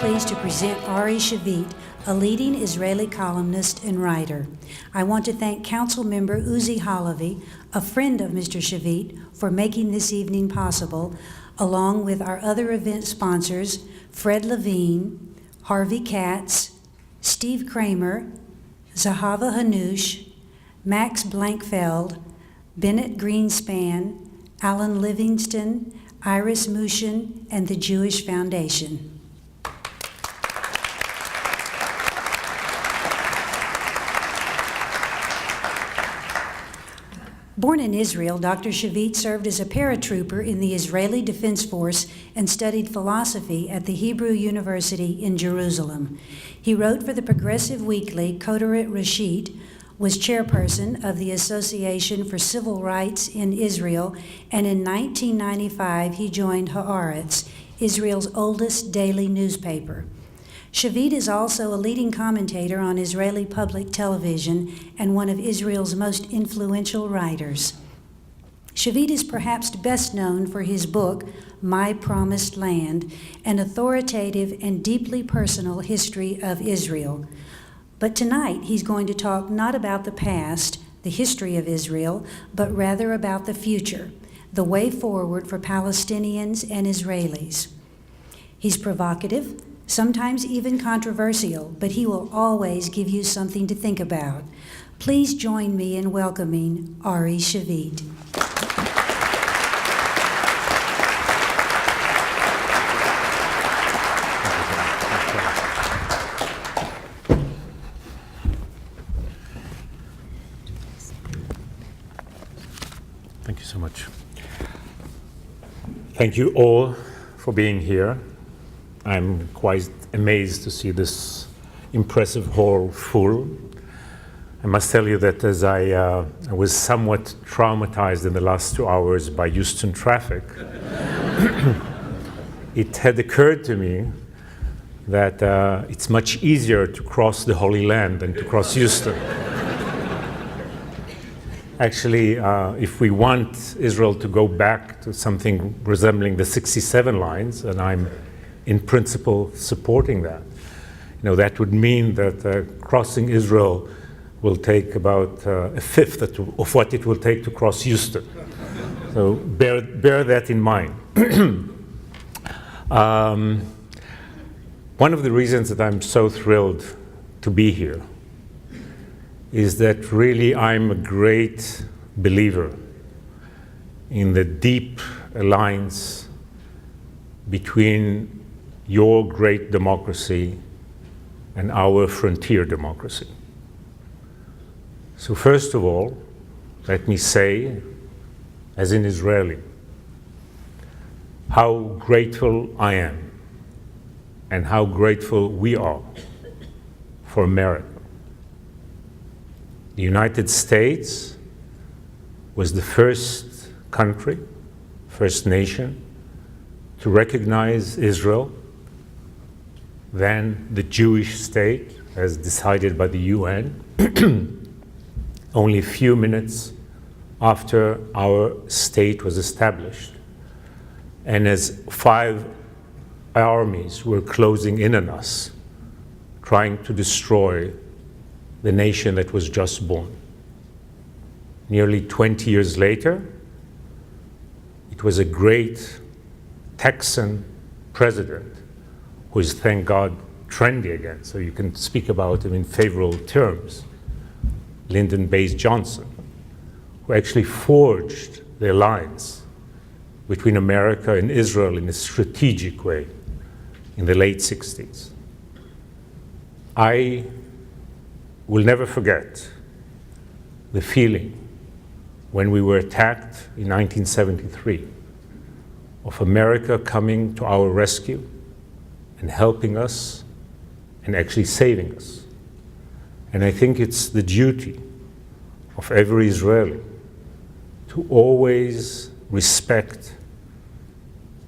pleased to present Ari Shavit, a leading Israeli columnist and writer. I want to thank Council Member Uzi Halavi, a friend of Mr. Shavit, for making this evening possible, along with our other event sponsors, Fred Levine, Harvey Katz, Steve Kramer, Zahava Hanush, Max Blankfeld, Bennett Greenspan, Alan Livingston, Iris Mushin, and the Jewish Foundation. Born in Israel, Dr. Shavit served as a paratrooper in the Israeli Defense Force and studied philosophy at the Hebrew University in Jerusalem. He wrote for the progressive weekly Koteret Rashit, was chairperson of the Association for Civil Rights in Israel, and in 1995 he joined Haaretz, Israel's oldest daily newspaper. Shavit is also a leading commentator on Israeli public television and one of Israel's most influential writers. Shavit is perhaps best known for his book, My Promised Land, an authoritative and deeply personal history of Israel. But tonight he's going to talk not about the past, the history of Israel, but rather about the future, the way forward for Palestinians and Israelis. He's provocative, sometimes even controversial, but he will always give you something to think about. Please join me in welcoming Ari Shavit. Thank you so much. Thank you all for being here. I'm quite amazed to see this impressive hall full. I must tell you that as I was somewhat traumatized in the last 2 hours by Houston traffic, it had occurred to me that it's much easier to cross the Holy Land than to cross Houston. Actually, if we want Israel to go back to something resembling the 67 lines, and I'm in principle supporting that, that would mean that crossing Israel will take about a fifth of what it will take to cross Houston. So bear that in mind. One of the reasons that I'm so thrilled to be here is that really I'm a great believer in the deep alliance between your great democracy and our frontier democracy. So first of all, let me say, as an Israeli, how grateful I am and how grateful we are for America. The United States was the first country, first nation, to recognize Israel, then the Jewish state, as decided by the UN, only a few minutes after our state was established. And as 5 armies were closing in on us, trying to destroy the nation that was just born. Nearly 20 years later, it was a great Texan president who is, thank God, trendy again, so you can speak about him in favorable terms, Lyndon Baines Johnson, who actually forged the alliance between America and Israel in a strategic way in the late 60s. I will never forget the feeling when we were attacked in 1973 of America coming to our rescue and helping us and actually saving us. And I think it's the duty of every Israeli to always respect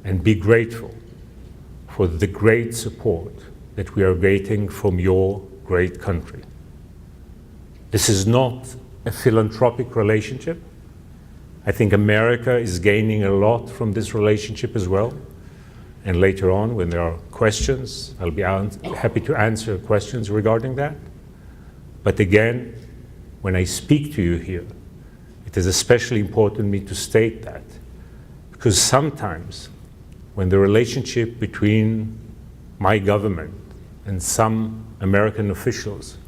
and be grateful for the great support that we are getting from your great country. This is not a philanthropic relationship. I think America is gaining a lot from this relationship as well. And later on, when there are questions, I'll be happy to answer questions regarding that. But again, when I speak to you here, it is especially important to me to state that, because sometimes when the relationship between my government and some American officials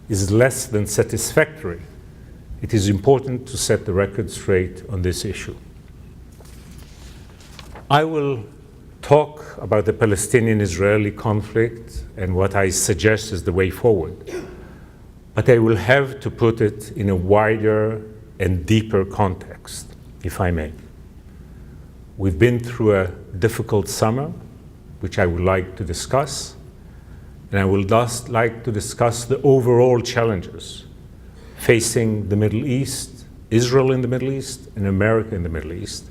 is less than satisfactory, it is important to set the record straight on this issue. I will talk about the Palestinian-Israeli conflict and what I suggest is the way forward. But I will have to put it in a wider and deeper context, if I may. We've been through a difficult summer, which I would like to discuss, and I would thus like to discuss the overall challenges facing the Middle East, Israel in the Middle East, and America in the Middle East,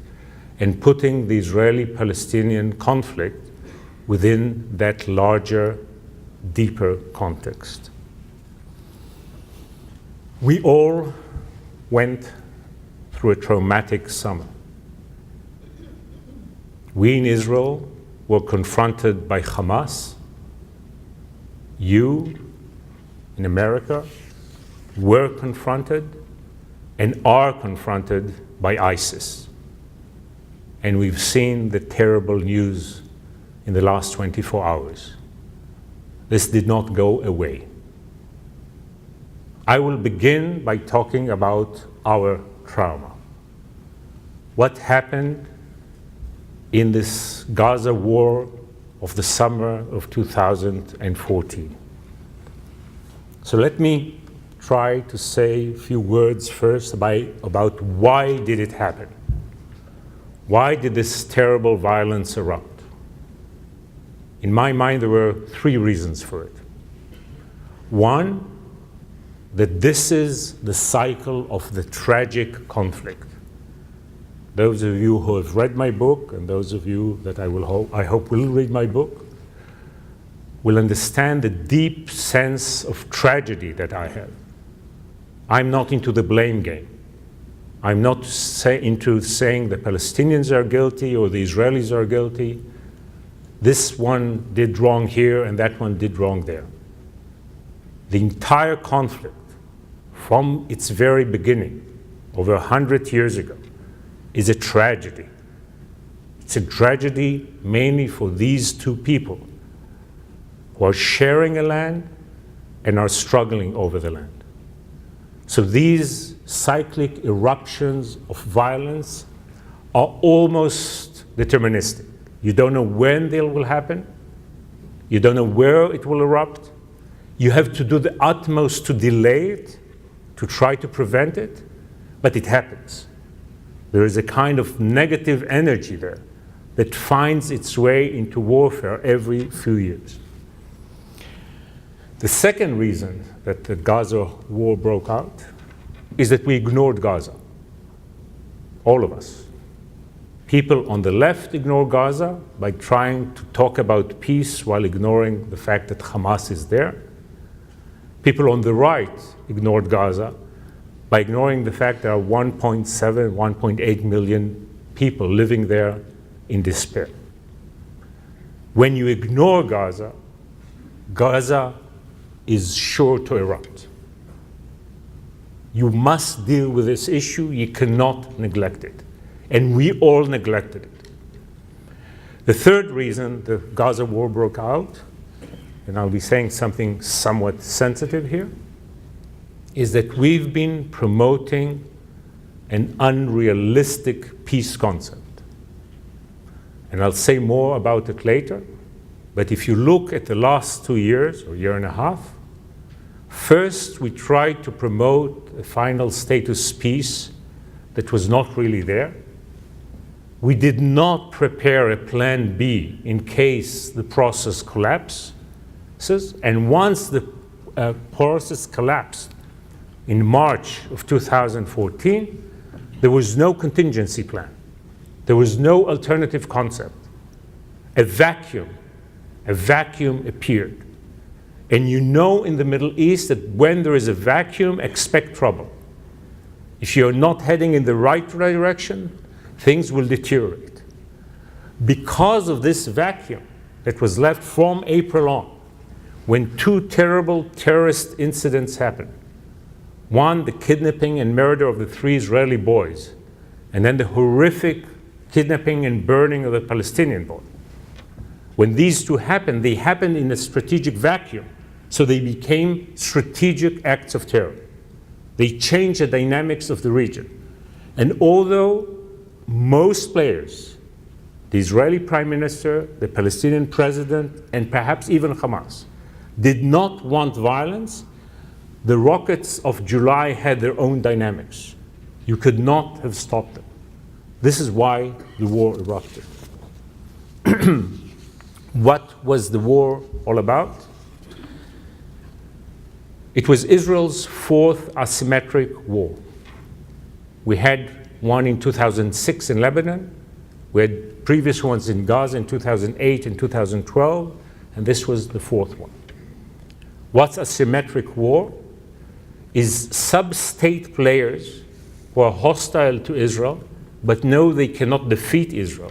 and putting the Israeli-Palestinian conflict within that larger, deeper context. We all went through a traumatic summer. We in Israel were confronted by Hamas. You in America were confronted and are confronted by ISIS. And we've seen the terrible news in the last 24 hours. This did not go away. I will begin by talking about our trauma. What happened in this Gaza war of the summer of 2014. So let me try to say a few words first about why did it happen? Why did this terrible violence erupt? In my mind, there were three reasons for it. One, that this is the cycle of the tragic conflict. Those of you who have read my book, and those of you that I hope will read my book, will understand the deep sense of tragedy that I have. I'm not into the blame game. I'm not into saying the Palestinians are guilty or the Israelis are guilty. This one did wrong here and that one did wrong there. The entire conflict, from its very beginning, over 100 years ago, is a tragedy. It's a tragedy mainly for these two people who are sharing a land and are struggling over the land. So these cyclic eruptions of violence are almost deterministic. You don't know when they will happen. You don't know where it will erupt. You have to do the utmost to delay it, to try to prevent it, but it happens. There is a kind of negative energy there that finds its way into warfare every few years. The second reason that the Gaza war broke out is that we ignored Gaza. All of us. People on the left ignore Gaza by trying to talk about peace while ignoring the fact that Hamas is there. People on the right ignored Gaza by ignoring the fact there are 1.7, 1.8 million people living there in despair. When you ignore Gaza, Gaza is sure to erupt. You must deal with this issue. You cannot neglect it. And we all neglected it. The third reason the Gaza war broke out, and I'll be saying something somewhat sensitive here, is that we've been promoting an unrealistic peace concept. And I'll say more about it later, but if you look at the last 2 years, or year and a half, first we tried to promote a final status peace that was not really there. We did not prepare a plan B in case the process collapses, and once the process collapsed, in March of 2014, there was no contingency plan. There was no alternative concept. A vacuum appeared. And you know in the Middle East that when there is a vacuum, expect trouble. If you're not heading in the right direction, things will deteriorate. Because of this vacuum that was left from April on, when two terrible terrorist incidents happened. One, the kidnapping and murder of the 3 Israeli boys, and then the horrific kidnapping and burning of the Palestinian boy. When these two happened, they happened in a strategic vacuum, so they became strategic acts of terror. They changed the dynamics of the region. And although most players, the Israeli Prime Minister, the Palestinian President, and perhaps even Hamas, did not want violence, the rockets of July had their own dynamics. You could not have stopped them. This is why the war erupted. What was the war all about? It was Israel's 4th asymmetric war. We had one in 2006 in Lebanon. We had previous ones in Gaza in 2008 and 2012, and this was the 4th one. What's a symmetric war? Is sub-state players who are hostile to Israel, but know they cannot defeat Israel,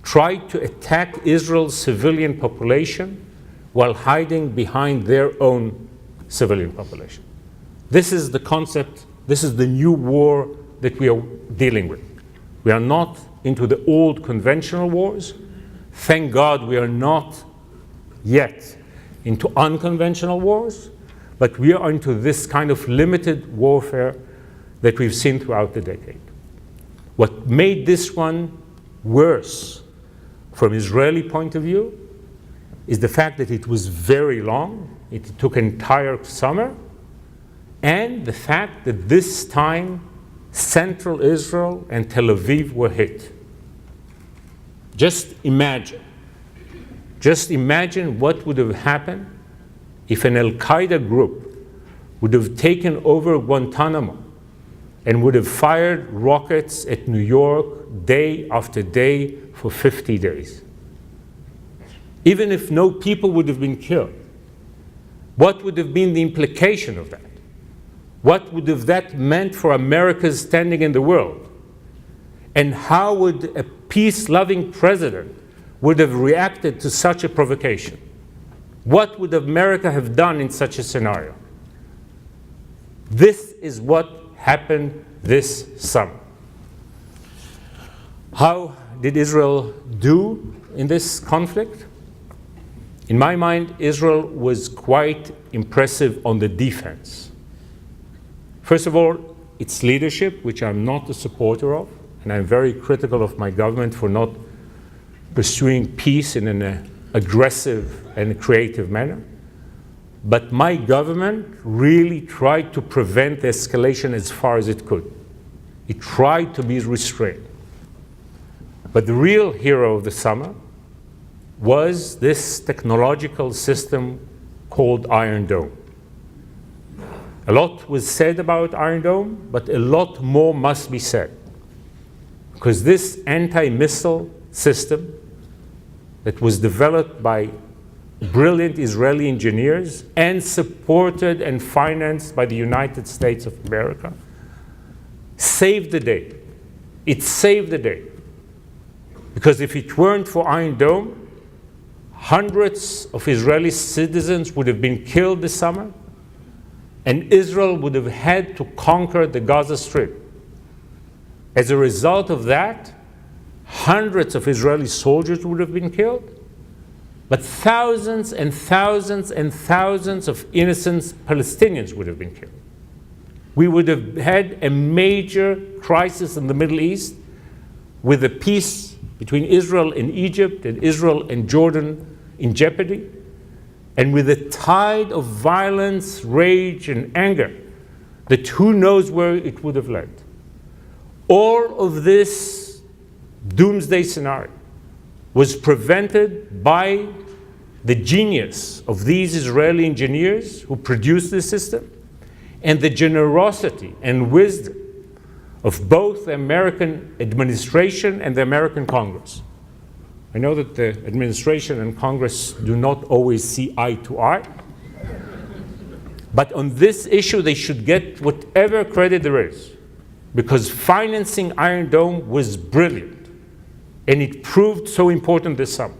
try to attack Israel's civilian population while hiding behind their own civilian population. This is the concept, this is the new war that we are dealing with. We are not into the old conventional wars. Thank God we are not yet into unconventional wars, but we are into this kind of limited warfare that we've seen throughout the decade. What made this one worse from Israeli point of view is the fact that it was very long, it took an entire summer, and the fact that this time central Israel and Tel Aviv were hit. Just imagine what would have happened if an Al-Qaeda group would have taken over Guantanamo and would have fired rockets at New York day after day for 50 days. Even if no people would have been killed, what would have been the implication of that? What would have that meant for America's standing in the world? And how would a peace-loving president would have reacted to such a provocation? What would America have done in such a scenario? This is what happened this summer. How did Israel do in this conflict? In my mind, Israel was quite impressive on the defense. First of all, its leadership, which I'm not a supporter of, and I'm very critical of my government for not pursuing peace in an aggressive and creative manner. But my government really tried to prevent the escalation as far as it could. It tried to be restrained. But the real hero of the summer was this technological system called Iron Dome. A lot was said about Iron Dome, but a lot more must be said. Because this anti-missile system that was developed by brilliant Israeli engineers and supported and financed by the United States of America saved the day. It saved the day. Because if it weren't for Iron Dome, hundreds of Israeli citizens would have been killed this summer, and Israel would have had to conquer the Gaza Strip. As a result of that, hundreds of Israeli soldiers would have been killed, but thousands and thousands and thousands of innocent Palestinians would have been killed. We would have had a major crisis in the Middle East with the peace between Israel and Egypt and Israel and Jordan in jeopardy, and with a tide of violence, rage, and anger that who knows where it would have led. All of this doomsday scenario was prevented by the genius of these Israeli engineers who produced this system and the generosity and wisdom of both the American administration and the American Congress. I know that the administration and Congress do not always see eye to eye, but on this issue they should get whatever credit there is, because financing Iron Dome was brilliant. And it proved so important this summer.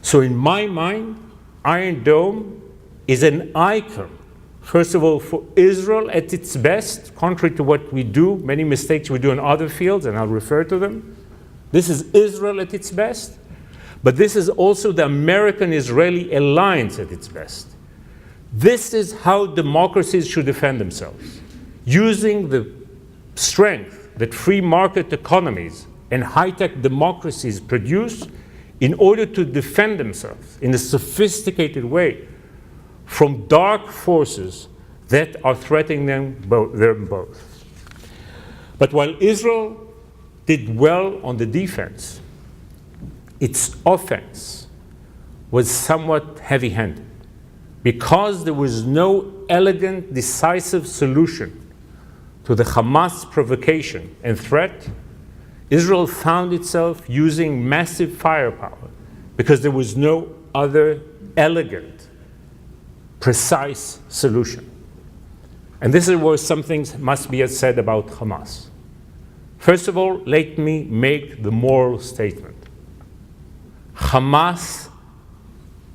So in my mind, Iron Dome is an icon, first of all, for Israel at its best, contrary to what we do, many mistakes we do in other fields, and I'll refer to them. This is Israel at its best, but this is also the American-Israeli alliance at its best. This is how democracies should defend themselves, using the strength that free market economies and high-tech democracies produce in order to defend themselves in a sophisticated way from dark forces that are threatening them both. But while Israel did well on the defense, its offense was somewhat heavy-handed because there was no elegant, decisive solution to the Hamas provocation and threat. Israel found itself using massive firepower because there was no other elegant, precise solution. And this is where some things must be said about Hamas. First of all, let me make the moral statement. Hamas,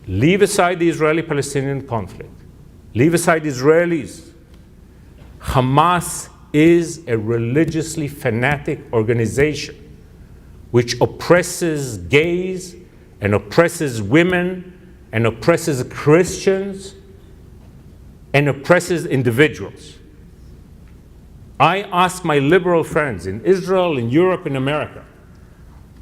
leave aside the Israeli-Palestinian conflict, leave aside Israelis. Hamas is a religiously fanatic organization which oppresses gays and oppresses women and oppresses Christians and oppresses individuals. I ask my liberal friends in Israel, in Europe, in America,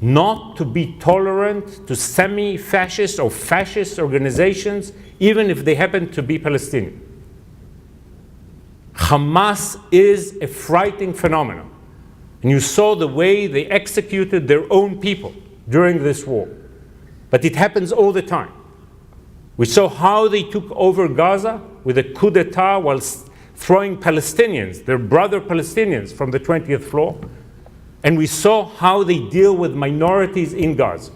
not to be tolerant to semi-fascist or fascist organizations, even if they happen to be Palestinian. Hamas is a frightening phenomenon. And you saw the way they executed their own people during this war. But it happens all the time. We saw how they took over Gaza with a coup d'etat while throwing Palestinians, their brother Palestinians, from the 20th floor. And we saw how they deal with minorities in Gaza.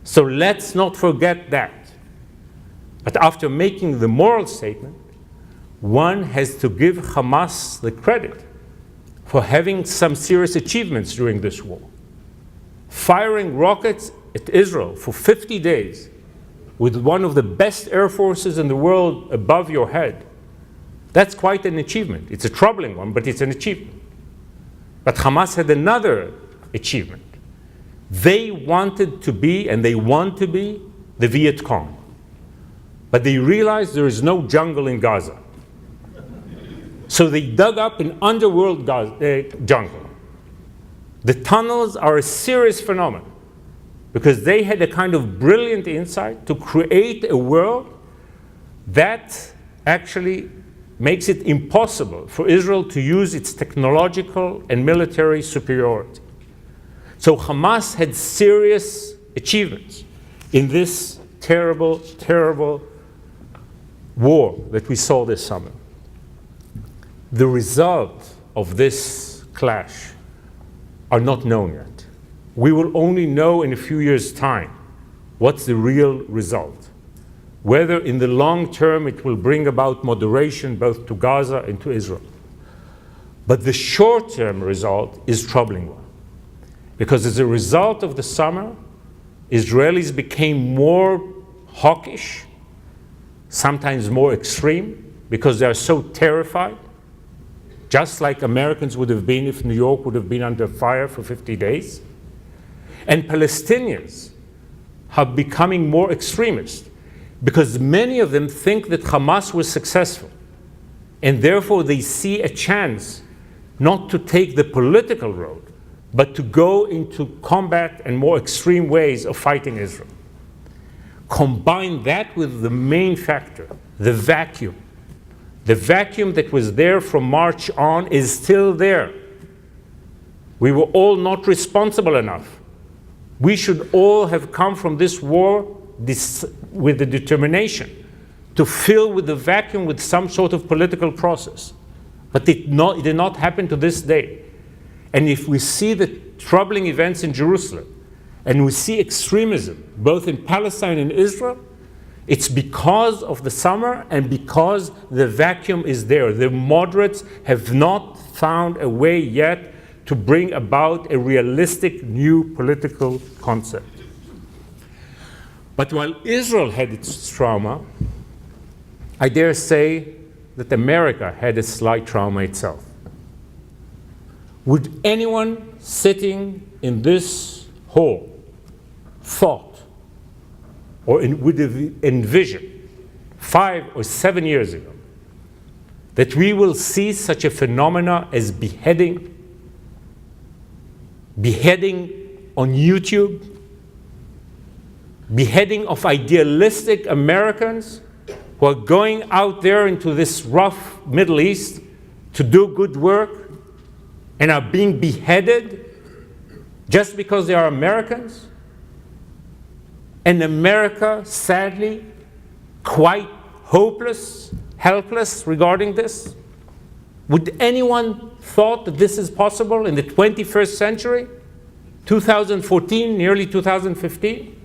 So let's not forget that. But after making the moral statement, one has to give Hamas the credit for having some serious achievements during this war. Firing rockets at Israel for 50 days with one of the best air forces in the world above your head, that's quite an achievement. It's a troubling one, but it's an achievement. But Hamas had another achievement. They wanted to be, and they want to be, the Viet Cong. But they realized there is no jungle in Gaza. So they dug up an underworld jungle. The tunnels are a serious phenomenon because they had a kind of brilliant insight to create a world that actually makes it impossible for Israel to use its technological and military superiority. So Hamas had serious achievements in this terrible, terrible war that we saw this summer. The result of this clash are not known yet. We will only know in a few years' time what's the real result. Whether in the long term it will bring about moderation both to Gaza and to Israel. But the short-term result is troubling one. Because as a result of the summer, Israelis became more hawkish, sometimes more extreme, because they are so terrified. Just like Americans would have been if New York would have been under fire for 50 days. And Palestinians are becoming more extremist because many of them think that Hamas was successful. And therefore they see a chance not to take the political road, but to go into combat and more extreme ways of fighting Israel. Combine that with the main factor, the vacuum. The vacuum that was there from March on is still there. We were all not responsible enough. We should all have come from this war with the determination to fill with the vacuum with some sort of political process. But it did not happen to this day. And if we see the troubling events in Jerusalem, and we see extremism both in Palestine and Israel, it's because of the summer and because the vacuum is there. The moderates have not found a way yet to bring about a realistic new political concept. But while Israel had its trauma, I dare say that America had a slight trauma itself. Would anyone sitting in this hall thought or would have envisioned 5 or 7 years ago that we will see such a phenomena as beheading on YouTube, beheading of idealistic Americans who are going out there into this rough Middle East to do good work and are being beheaded just because they are Americans? And America, sadly, quite hopeless, helpless regarding this? Would anyone thought that this is possible in the 21st century, 2014, nearly 2015?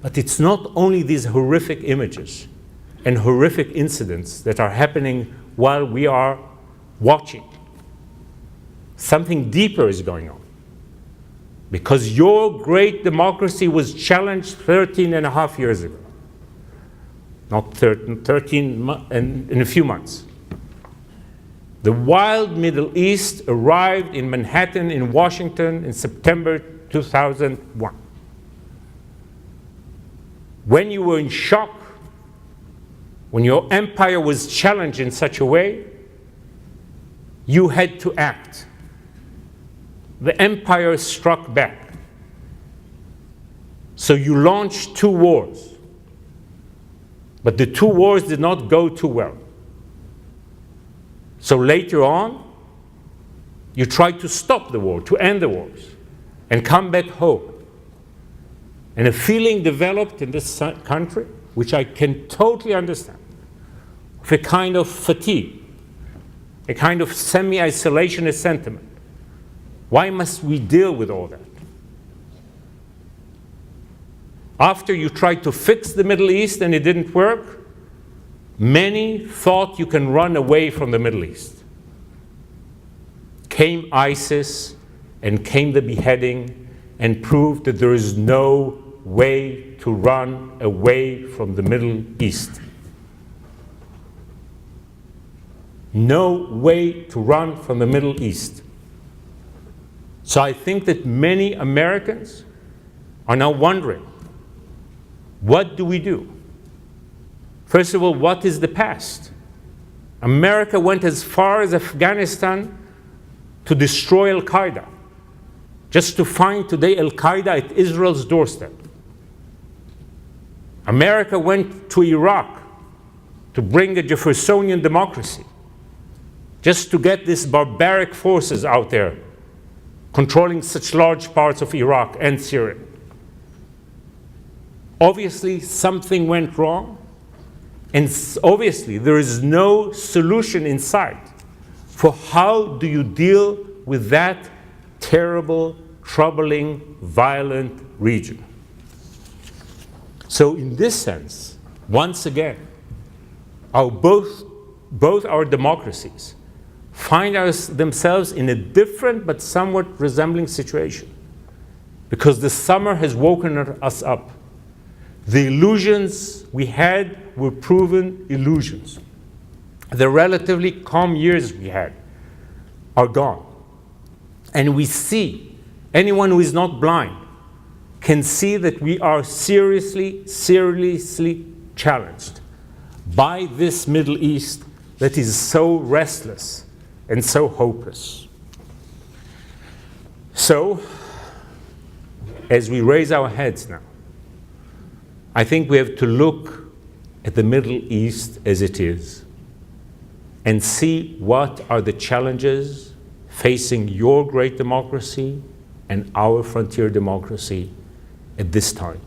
But it's not only these horrific images and horrific incidents that are happening while we are watching. Something deeper is going on. Because your great democracy was challenged 13 and a half years ago. Not 13 in a few months. The wild Middle East arrived in Manhattan, in Washington, in September 2001. When you were in shock, when your empire was challenged in such a way, you had to act. The empire struck back. So you launched 2 wars. But the 2 wars did not go too well. So later on, you tried to stop the war, to end the wars, and come back home. And a feeling developed in this country, which I can totally understand, of a kind of fatigue, a kind of semi-isolationist sentiment. Why must we deal with all that? After you tried to fix the Middle East and it didn't work, many thought you can run away from the Middle East. Came ISIS and came the beheading and proved that there is no way to run away from the Middle East. No way to run from the Middle East. So I think that many Americans are now wondering, what do we do? First of all, what is the past? America went as far as Afghanistan to destroy Al-Qaeda, just to find today Al-Qaeda at Israel's doorstep. America went to Iraq to bring a Jeffersonian democracy, just to get these barbaric forces out there controlling such large parts of Iraq and Syria. Obviously, something went wrong, and obviously there is no solution in sight for how do you deal with that terrible, troubling, violent region. So in this sense, once again, both our democracies find themselves in a different but somewhat resembling situation, because the summer has woken us up. The illusions we had were proven illusions. The relatively calm years we had are gone. And we see, anyone who is not blind can see that we are seriously challenged by this Middle East that is so restless and so hopeless. So, as we raise our heads now, I think we have to look at the Middle East as it is and see what are the challenges facing your great democracy and our frontier democracy at this time.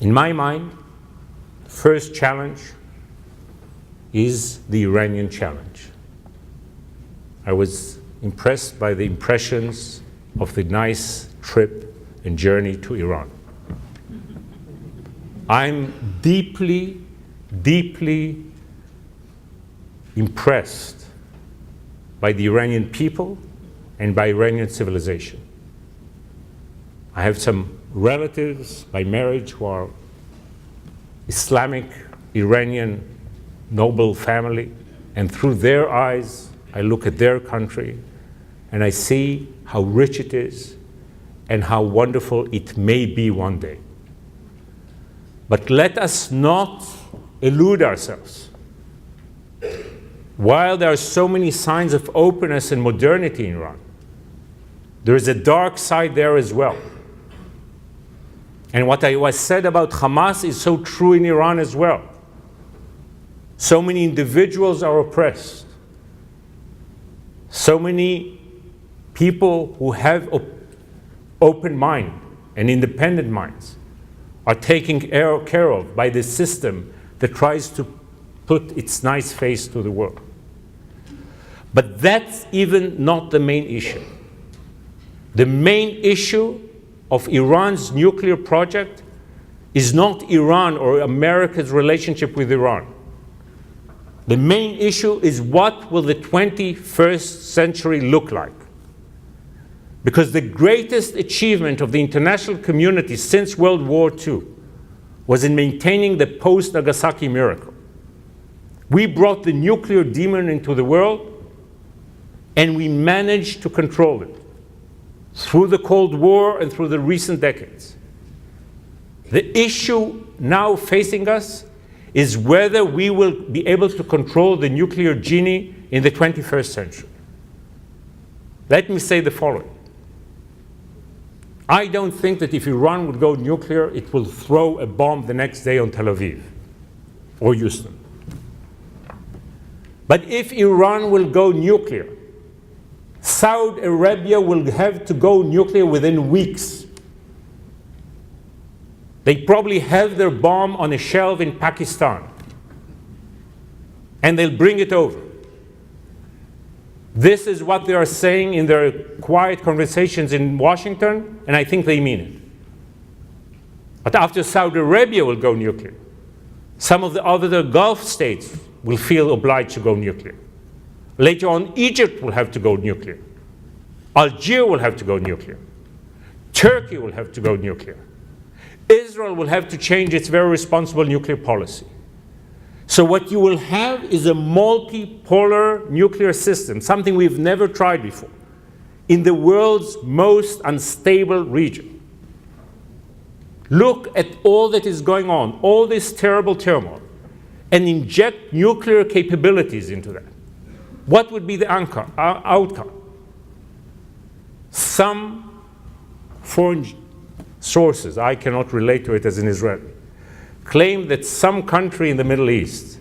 In my mind, the first challenge is the Iranian challenge. I was impressed by the impressions of the nice trip and journey to Iran. I'm deeply impressed by the Iranian people and by Iranian civilization. I have some relatives by marriage who are Islamic, Iranian, noble family, and through their eyes, I look at their country and I see how rich it is and how wonderful it may be one day. But let us not elude ourselves. While there are so many signs of openness and modernity in Iran, there is a dark side there as well. And what I was said about Hamas is so true in Iran as well. So many individuals are oppressed. So many people who have open mind and independent minds are taken care of by the system that tries to put its nice face to the world. But that's even not the main issue. The main issue of Iran's nuclear project is not Iran or America's relationship with Iran. The main issue is what will the 21st century look like? Because the greatest achievement of the international community since World War II was in maintaining the post-Nagasaki miracle. We brought the nuclear demon into the world, and we managed to control it through the Cold War and through the recent decades. The issue now facing us is whether we will be able to control the nuclear genie in the 21st century. Let me say the following. I don't think that if Iran would go nuclear, it will throw a bomb the next day on Tel Aviv or Houston. But if Iran will go nuclear, Saudi Arabia will have to go nuclear within weeks. They probably have their bomb on a shelf in Pakistan, and they'll bring it over. This is what they are saying in their quiet conversations in Washington, and I think they mean it. But after Saudi Arabia will go nuclear, some of the other Gulf states will feel obliged to go nuclear. Later on, Egypt will have to go nuclear. Algeria will have to go nuclear. Turkey will have to go nuclear. Israel will have to change its very responsible nuclear policy. So what you will have is a multipolar nuclear system, something we've never tried before, in the world's most unstable region. Look at all that is going on, all this terrible turmoil, and inject nuclear capabilities into that. What would be the outcome? Some foreign sources, I cannot relate to it as an Israeli, claim that some country in the Middle East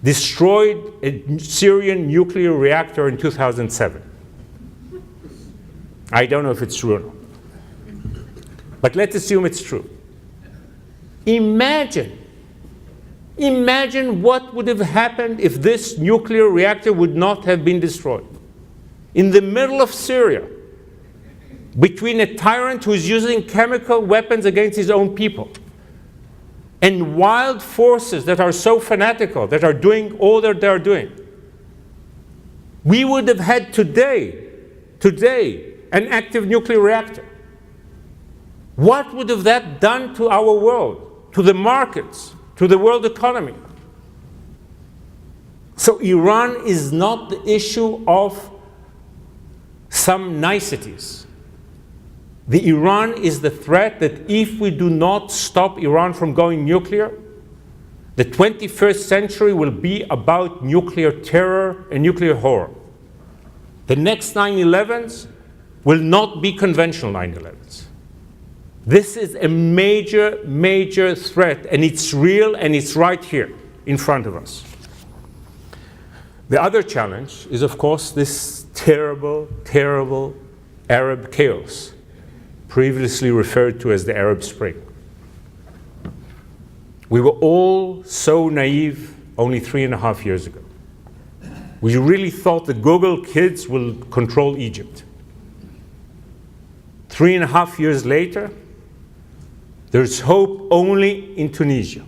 destroyed a Syrian nuclear reactor in 2007. I don't know if it's true or not. But let's assume it's true. Imagine what would have happened if this nuclear reactor would not have been destroyed. In the middle of Syria, between a tyrant who is using chemical weapons against his own people and wild forces that are so fanatical, that are doing all that they are doing, we would have had today, an active nuclear reactor. What would have that done to our world, to the markets, to the world economy? So Iran is not the issue of some niceties. The Iran is the threat that if we do not stop Iran from going nuclear, the 21st century will be about nuclear terror and nuclear horror. The next 9/11s will not be conventional 9/11s. This is a major, major threat, and it's real, and it's right here in front of us. The other challenge is, of course, this terrible, terrible Arab chaos, previously referred to as the Arab Spring. We were all so naive only 3.5 years ago. We really thought the Google kids will control Egypt. 3.5 years later, there's hope only in Tunisia.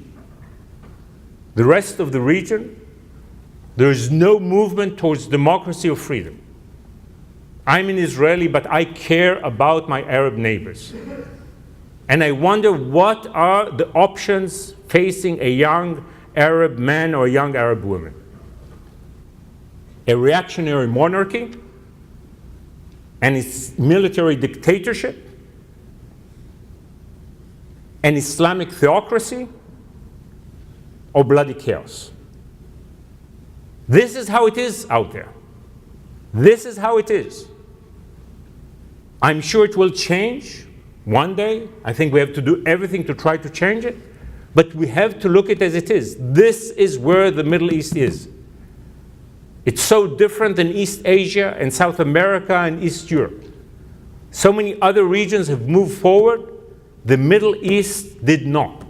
The rest of the region, There is no movement towards democracy or freedom. I'm an Israeli, but I care about my Arab neighbors. And I wonder what are the options facing a young Arab man or a young Arab woman. A reactionary monarchy and its military dictatorship, an Islamic theocracy, or bloody chaos. This is how it is out there. This is how it is. I'm sure it will change one day. I think we have to do everything to try to change it, but we have to look at it as it is. This is where the Middle East is. It's so different than East Asia and South America and East Europe. So many other regions have moved forward. The Middle East did not.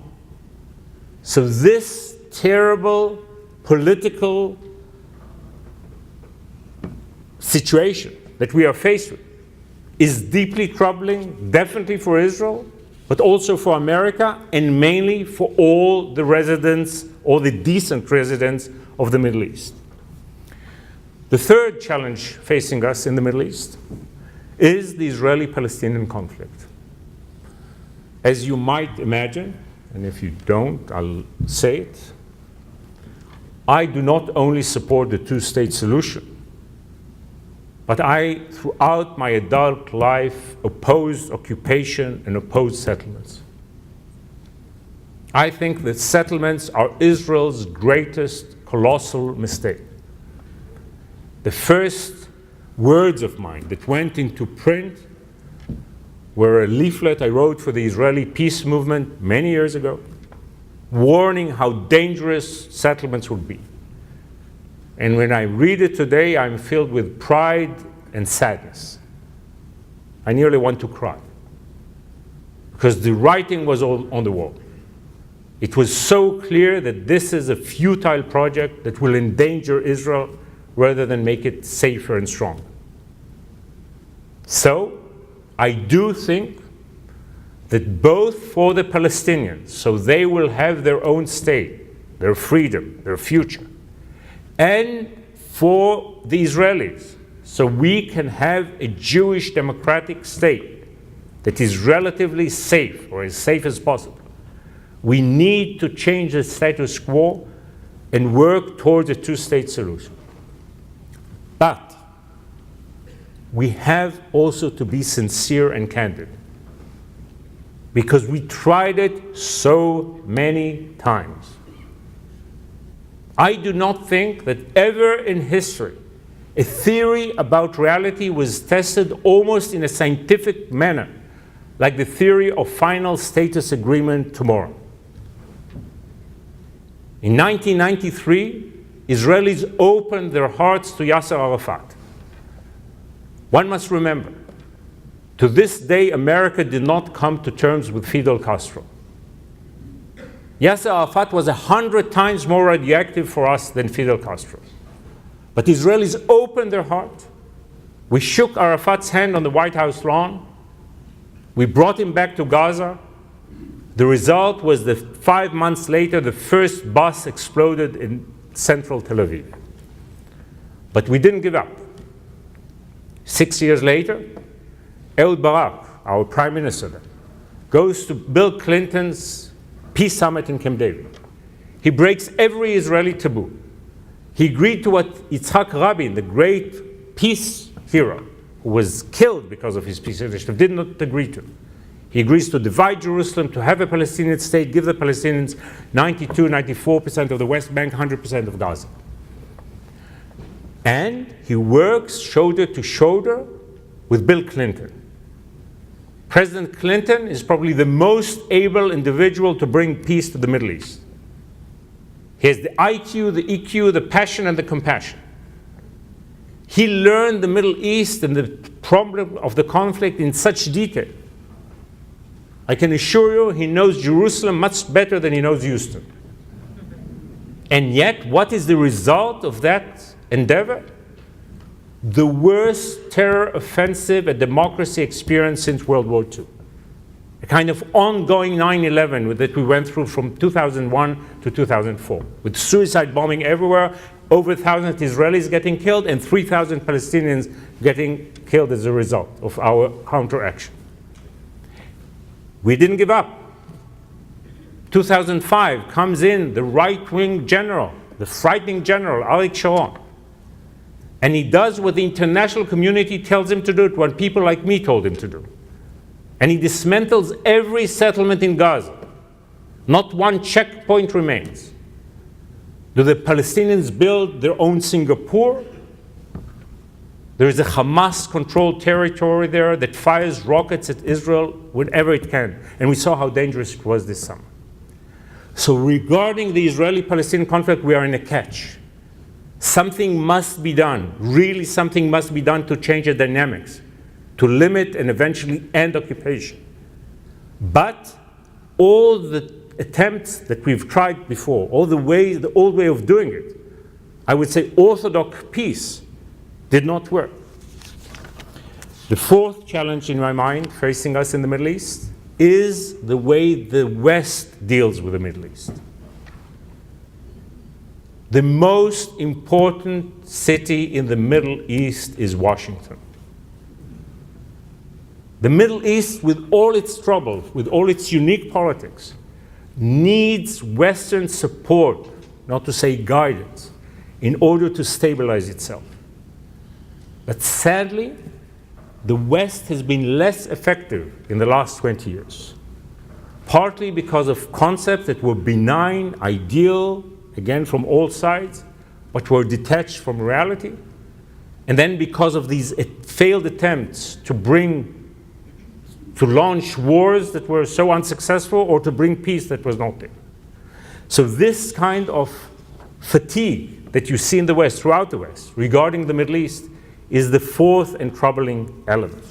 So this terrible political situation that we are faced with is deeply troubling, definitely for Israel, but also for America, and mainly for all the residents, all the decent residents of the Middle East. The third challenge facing us in the Middle East is the Israeli-Palestinian conflict. As you might imagine, and if you don't, I'll say it, I do not only support the two-state solution, but I, throughout my adult life, opposed occupation and opposed settlements. I think that settlements are Israel's greatest colossal mistake. The first words of mine that went into print were a leaflet I wrote for the Israeli peace movement many years ago, warning how dangerous settlements would be. And when I read it today, I'm filled with pride and sadness. I nearly want to cry, because the writing was all on the wall. It was so clear that this is a futile project that will endanger Israel rather than make it safer and stronger. So, I do think that both for the Palestinians, so they will have their own state, their freedom, their future, and for the Israelis, so we can have a Jewish democratic state that is relatively safe, or as safe as possible, we need to change the status quo and work towards a two-state solution. But we have also to be sincere and candid, because we tried it so many times. I do not think that ever in history a theory about reality was tested almost in a scientific manner, like the theory of final status agreement tomorrow. In 1993, Israelis opened their hearts to Yasser Arafat. One must remember, to this day, America did not come to terms with Fidel Castro. Yasser Arafat was 100 times more radioactive for us than Fidel Castro. But Israelis opened their heart. We shook Arafat's hand on the White House lawn. We brought him back to Gaza. The result was that 5 months later, the first bus exploded in central Tel Aviv. But we didn't give up. 6 years later, Ehud Barak, our prime minister, goes to Bill Clinton's peace summit in Camp David. He breaks every Israeli taboo. He agreed to what Yitzhak Rabin, the great peace hero, who was killed because of his peace initiative, did not agree to. He agrees to divide Jerusalem, to have a Palestinian state, give the Palestinians 92, 94% of the West Bank, 100% of Gaza. And he works shoulder to shoulder with Bill Clinton. President Clinton is probably the most able individual to bring peace to the Middle East. He has the IQ, the EQ, the passion, and the compassion. He learned the Middle East and the problem of the conflict in such detail. I can assure you, he knows Jerusalem much better than he knows Houston. And yet, what is the result of that endeavor? The worst terror offensive a democracy experienced since World War II. A kind of ongoing 9/11 that we went through from 2001 to 2004, with suicide bombing everywhere, over 1,000 Israelis getting killed, and 3,000 Palestinians getting killed as a result of our counteraction. We didn't give up. 2005 comes in the right-wing general, the frightening general, Ari Shavit, and he does what the international community tells him to do, what people like me told him to do. And he dismantles every settlement in Gaza. Not one checkpoint remains. Do the Palestinians build their own Singapore? There is a Hamas-controlled territory there that fires rockets at Israel whenever it can. And we saw how dangerous it was this summer. So regarding the Israeli-Palestinian conflict, we are in a catch. Something must be done. Really, something must be done to change the dynamics, to limit and eventually end occupation. But all the attempts that we've tried before, the old way of doing it, I would say orthodox peace, did not work. The fourth challenge in my mind facing us in the Middle East is the way the West deals with the Middle East. The most important city in the Middle East is Washington. The Middle East, with all its troubles, with all its unique politics, needs Western support, not to say guidance, in order to stabilize itself. But sadly, the West has been less effective in the last 20 years, partly because of concepts that were benign, ideal, again from all sides, but were detached from reality, and then because of these failed attempts to launch wars that were so unsuccessful, or to bring peace that was not there. So this kind of fatigue that you see in the West, throughout the West, regarding the Middle East, is the fourth and troubling element.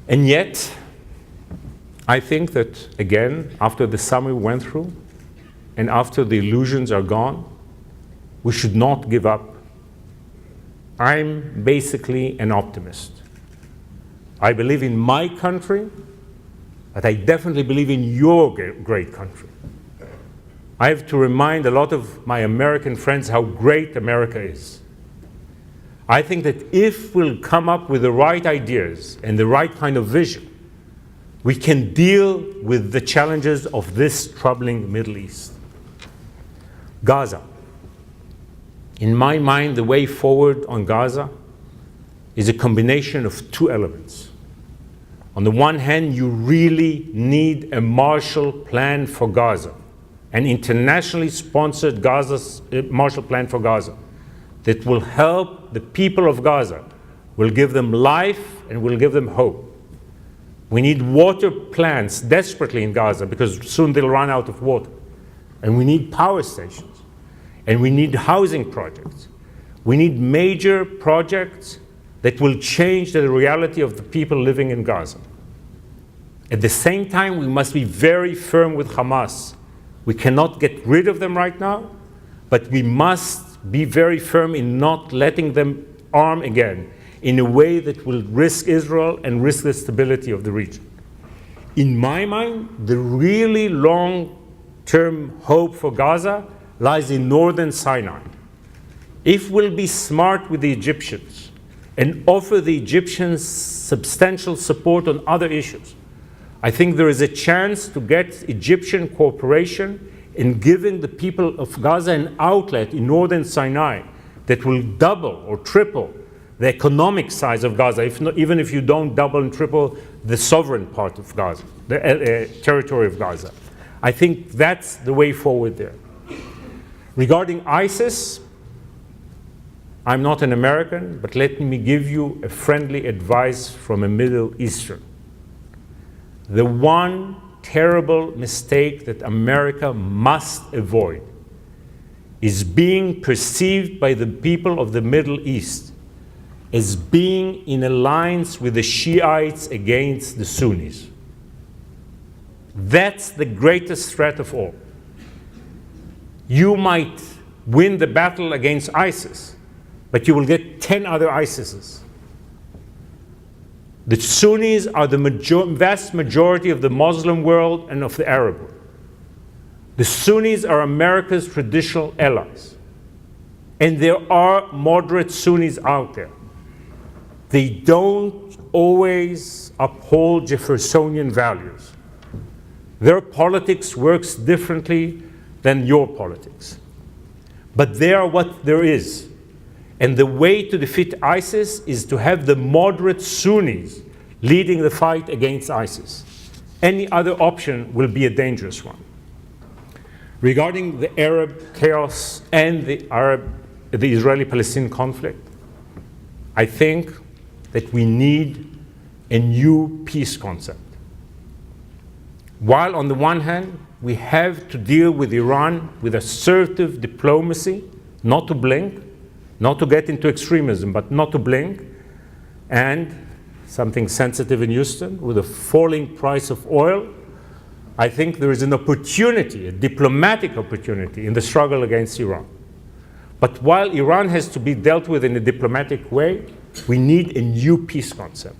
And yet, I think that, again, after the summer we went through, and after the illusions are gone, we should not give up. I'm basically an optimist. I believe in my country, but I definitely believe in your great country. I have to remind a lot of my American friends how great America is. I think that if we'll come up with the right ideas and the right kind of vision, we can deal with the challenges of this troubling Middle East. Gaza. In my mind, the way forward on Gaza is a combination of two elements. On the one hand, you really need a Marshall Plan for Gaza, an internationally sponsored Marshall Plan for Gaza that will help the people of Gaza, will give them life and will give them hope. We need water plants desperately in Gaza because soon they'll run out of water. And we need power stations. And we need housing projects. We need major projects that will change the reality of the people living in Gaza. At the same time, we must be very firm with Hamas. We cannot get rid of them right now, but we must be very firm in not letting them arm again in a way that will risk Israel and risk the stability of the region. In my mind, the really long-term hope for Gaza lies in northern Sinai. If we'll be smart with the Egyptians and offer the Egyptians substantial support on other issues, I think there is a chance to get Egyptian cooperation in giving the people of Gaza an outlet in northern Sinai that will double or triple the economic size of Gaza, even if you don't double and triple the sovereign part of Gaza, the territory of Gaza. I think that's the way forward there. Regarding ISIS, I'm not an American, but let me give you a friendly advice from a Middle Eastern. The one terrible mistake that America must avoid is being perceived by the people of the Middle East as being in alliance with the Shiites against the Sunnis. That's the greatest threat of all. You might win the battle against ISIS, but you will get 10 other ISISes. The Sunnis are the vast majority of the Muslim world and of the Arab world. The Sunnis are America's traditional allies. And there are moderate Sunnis out there. They don't always uphold Jeffersonian values. Their politics works differently than your politics. But they are what there is. And the way to defeat ISIS is to have the moderate Sunnis leading the fight against ISIS. Any other option will be a dangerous one. Regarding the Arab chaos and the Israeli-Palestinian conflict, I think that we need a new peace concept. While on the one hand, we have to deal with Iran with assertive diplomacy, not to blink, not to get into extremism, but not to blink, and something sensitive in Houston, with a falling price of oil, I think there is an opportunity, a diplomatic opportunity, in the struggle against Iran. But while Iran has to be dealt with in a diplomatic way, we need a new peace concept.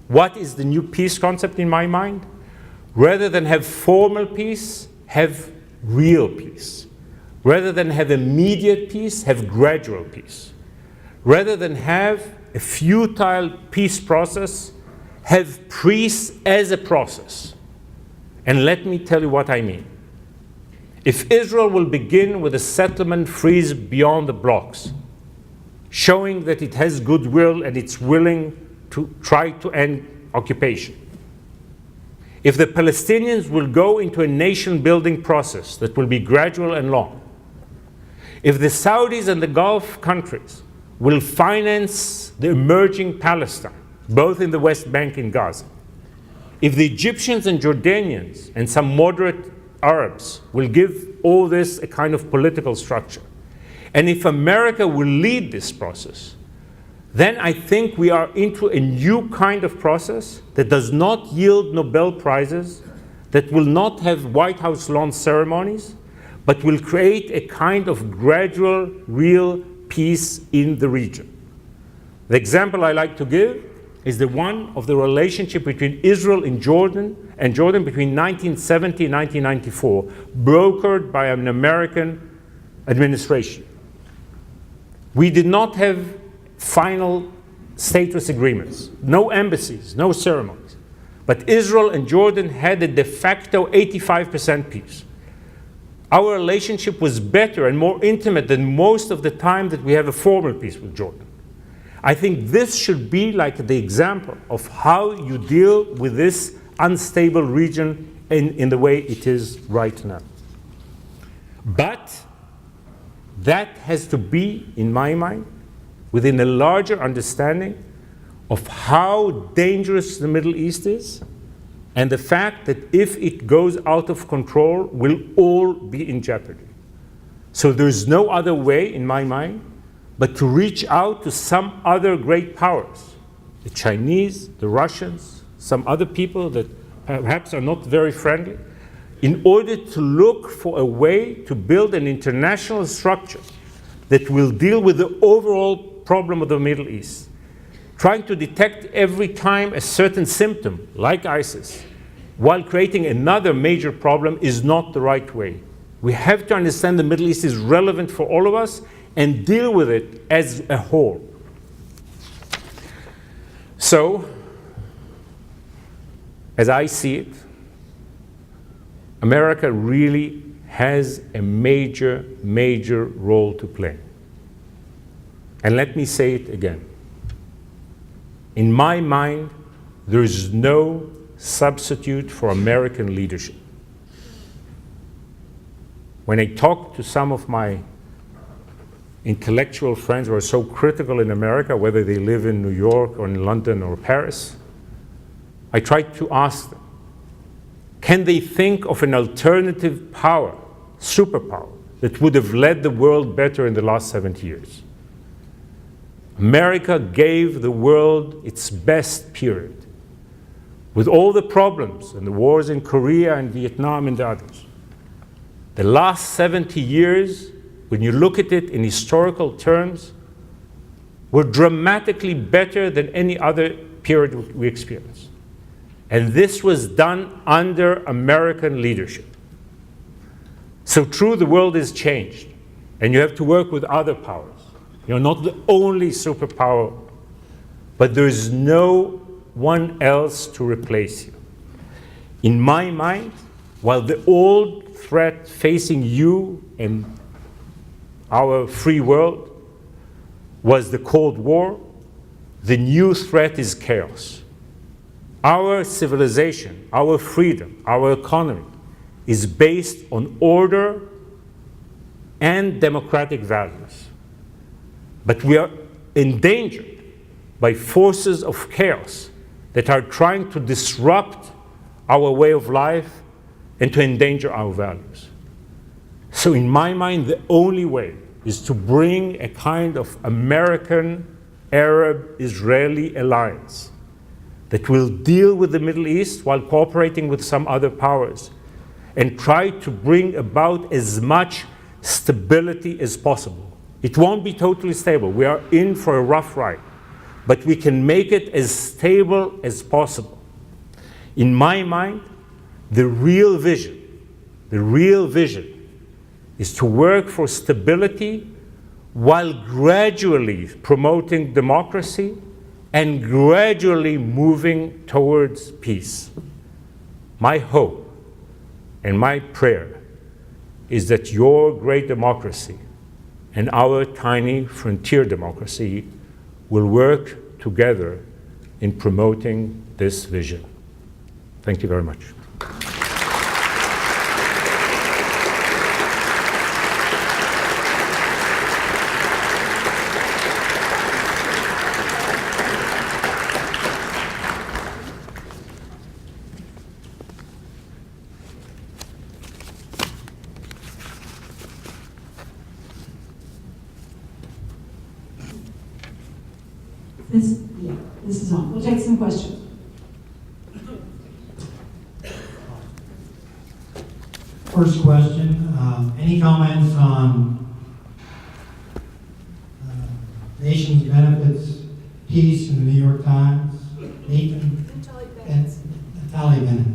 What is the new peace concept in my mind? Rather than have formal peace, have real peace. Rather than have immediate peace, have gradual peace. Rather than have a futile peace process, have peace as a process. And let me tell you what I mean. If Israel will begin with a settlement freeze beyond the blocks, showing that it has goodwill and it's willing to try to end occupation, if the Palestinians will go into a nation-building process that will be gradual and long, if the Saudis and the Gulf countries will finance the emerging Palestine, both in the West Bank and Gaza, if the Egyptians and Jordanians and some moderate Arabs will give all this a kind of political structure, and if America will lead this process, then I think we are into a new kind of process that does not yield Nobel Prizes, that will not have White House lawn ceremonies, but will create a kind of gradual, real peace in the region. The example I like to give is the one of the relationship between Israel and Jordan between 1970 and 1994, brokered by an American administration. We did not have final status agreements, no embassies, no ceremonies. But Israel and Jordan had a de facto 85% peace. Our relationship was better and more intimate than most of the time that we have a formal peace with Jordan. I think this should be like the example of how you deal with this unstable region in the way it is right now. But that has to be, in my mind, within a larger understanding of how dangerous the Middle East is, and the fact that if it goes out of control, we'll all be in jeopardy. So there's no other way, in my mind, but to reach out to some other great powers, the Chinese, the Russians, some other people that perhaps are not very friendly, in order to look for a way to build an international structure that will deal with the overall problem of the Middle East. Trying to detect every time a certain symptom, like ISIS, while creating another major problem is not the right way. We have to understand the Middle East is relevant for all of us and deal with it as a whole. So, as I see it, America really has a major, major role to play. And let me say it again. In my mind, there is no substitute for American leadership. When I talk to some of my intellectual friends who are so critical in America, whether they live in New York or in London or Paris, I try to ask them, can they think of an alternative power, superpower, that would have led the world better in the last 70 years? America gave the world its best period, with all the problems and the wars in Korea and Vietnam and the others. The last 70 years, when you look at it in historical terms, were dramatically better than any other period we experienced. And this was done under American leadership. So true, the world has changed. And you have to work with other powers. You're not the only superpower, but there is no one else to replace you. In my mind, while the old threat facing you and our free world was the Cold War, the new threat is chaos. Our civilization, our freedom, our economy is based on order and democratic values. But we are endangered by forces of chaos that are trying to disrupt our way of life and to endanger our values. So in my mind, the only way is to bring a kind of American, Arab-Israeli alliance that will deal with the Middle East while cooperating with some other powers and try to bring about as much stability as possible. It won't be totally stable. We are in for a rough ride, but we can make it as stable as possible. In my mind, the real vision is to work for stability while gradually promoting democracy and gradually moving towards peace. My hope and my prayer is that your great democracy and our tiny frontier democracy will work together in promoting this vision. Thank you very much. This is on. We'll take some questions. First question, any comments on nation's benefits piece in the New York Times? Nathan and Natalie Bennett.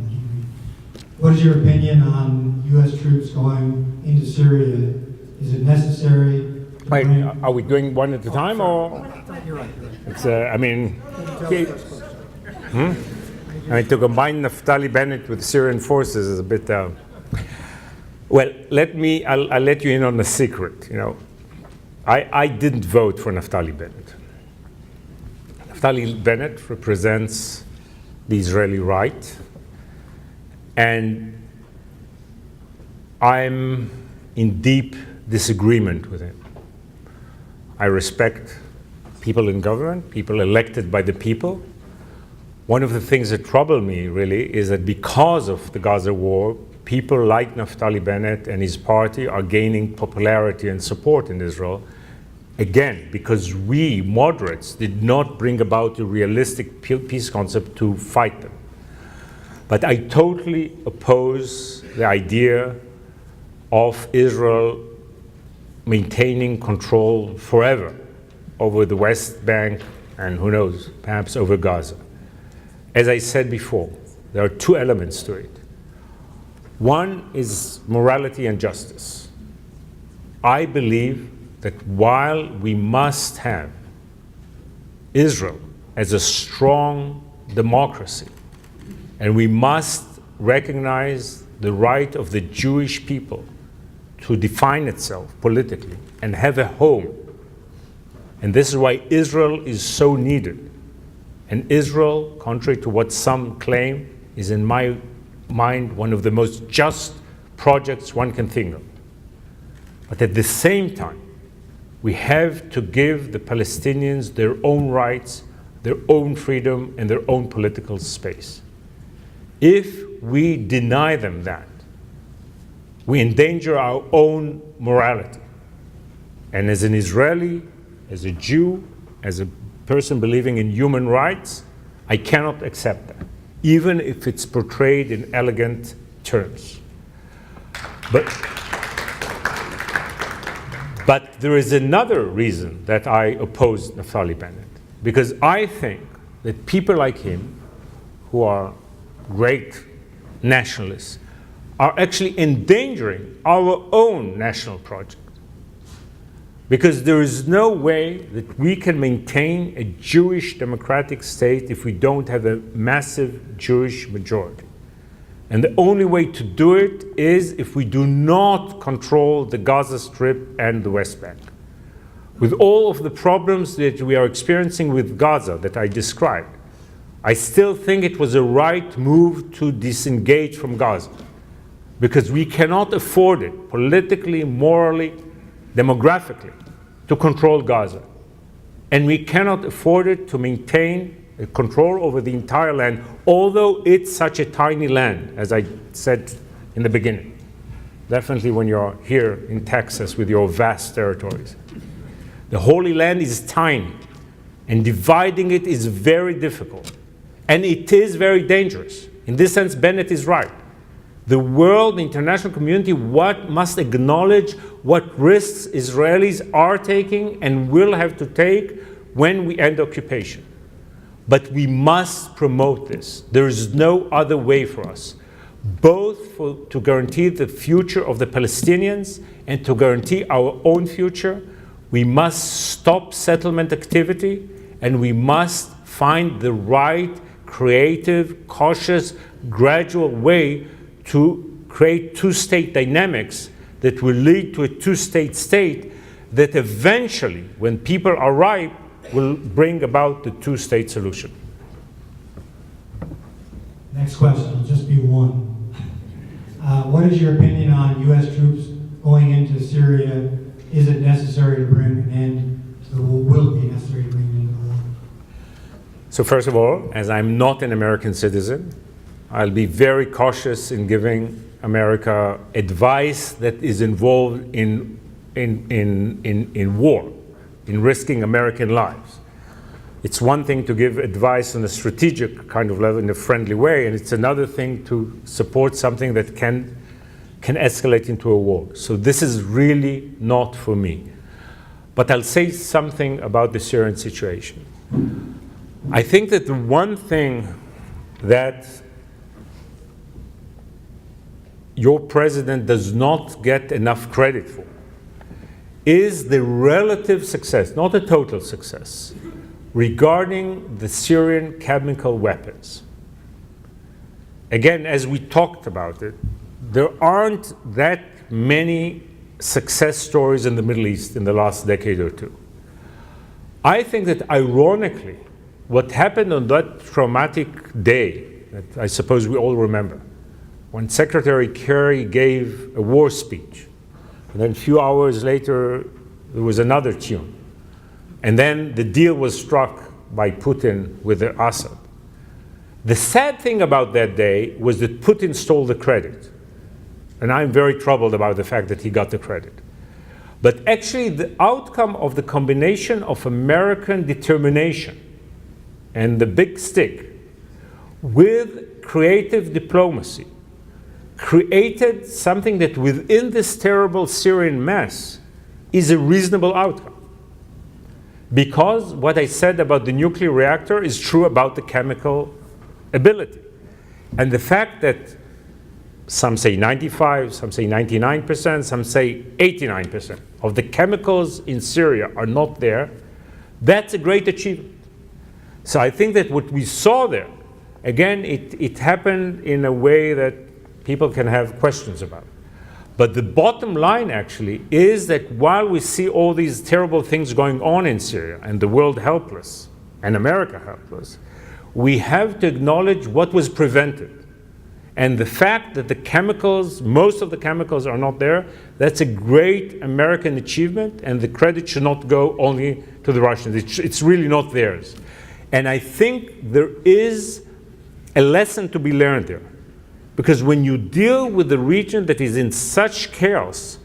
What is your opinion on U.S. troops going into Syria? Is it necessary? Wait, are we doing one at a time, or? You're right. It's, I mean, to combine Naftali Bennett with Syrian forces is a bit. Well, I'll let you in on a secret. You know, I didn't vote for Naftali Bennett. Naftali Bennett represents the Israeli right, and I'm in deep disagreement with him. I respect people in government, people elected by the people. One of the things that trouble me really is that because of the Gaza war, people like Naftali Bennett and his party are gaining popularity and support in Israel. Again, because we, moderates, did not bring about a realistic peace concept to fight them. But I totally oppose the idea of Israel maintaining control forever over the West Bank and who knows, perhaps over Gaza. As I said before, there are two elements to it. One is morality and justice. I believe that while we must have Israel as a strong democracy, and we must recognize the right of the Jewish people to define itself politically and have a home, and this is why Israel is so needed. And Israel, contrary to what some claim, is in my mind one of the most just projects one can think of. But at the same time, we have to give the Palestinians their own rights, their own freedom, and their own political space. If we deny them that, we endanger our own morality. And as an Israeli, as a Jew, as a person believing in human rights, I cannot accept that, even if it's portrayed in elegant terms. But there is another reason that I oppose Naftali Bennett, because I think that people like him, who are great nationalists, are actually endangering our own national project. Because there is no way that we can maintain a Jewish democratic state if we don't have a massive Jewish majority. And the only way to do it is if we do not control the Gaza Strip and the West Bank. With all of the problems that we are experiencing with Gaza that I described, I still think it was a right move to disengage from Gaza, because we cannot afford it politically, morally, demographically, to control Gaza. And we cannot afford it to maintain control over the entire land, although it's such a tiny land, as I said in the beginning. Definitely when you're here in Texas with your vast territories. The Holy Land is tiny, and dividing it is very difficult. And it is very dangerous. In this sense, Bennett is right. The world, the international community, must acknowledge what risks Israelis are taking and will have to take when we end occupation. But we must promote this. There is no other way for us, both to guarantee the future of the Palestinians and to guarantee our own future. We must stop settlement activity, and we must find the right, creative, cautious, gradual way to create two-state dynamics that will lead to a two-state state that eventually, when people are ripe, will bring about the two-state solution. Next question, it'll just be one. What is your opinion on U.S. troops going into Syria? Is it necessary to bring an end to the war? Will it be necessary to bring an end to the war? So first of all, as I'm not an American citizen, I'll be very cautious in giving America advice that is involved in war, in risking American lives. It's one thing to give advice on a strategic kind of level in a friendly way, and it's another thing to support something that can escalate into a war. So this is really not for me. But I'll say something about the Syrian situation. I think that the one thing that your president does not get enough credit for is the relative success, not a total success, regarding the Syrian chemical weapons. Again, as we talked about it, there aren't that many success stories in the Middle East in the last decade or two. I think that ironically, what happened on that traumatic day, that I suppose we all remember, when Secretary Kerry gave a war speech, and then a few hours later, there was another tune. And then the deal was struck by Putin with Assad. The sad thing about that day was that Putin stole the credit. And I'm very troubled about the fact that he got the credit. But actually, the outcome of the combination of American determination and the big stick with creative diplomacy created something that within this terrible Syrian mess is a reasonable outcome. Because what I said about the nuclear reactor is true about the chemical ability. And the fact that some say 95, some say 99%, some say 89% of the chemicals in Syria are not there, that's a great achievement. So I think that what we saw there, again, it happened in a way that people can have questions about. But the bottom line actually is that while we see all these terrible things going on in Syria and the world helpless and America helpless, we have to acknowledge what was prevented. And the fact that the chemicals, most of the chemicals are not there, that's a great American achievement, and the credit should not go only to the Russians. It's really not theirs. And I think there is a lesson to be learned there. Because when you deal with a region that is in such chaos,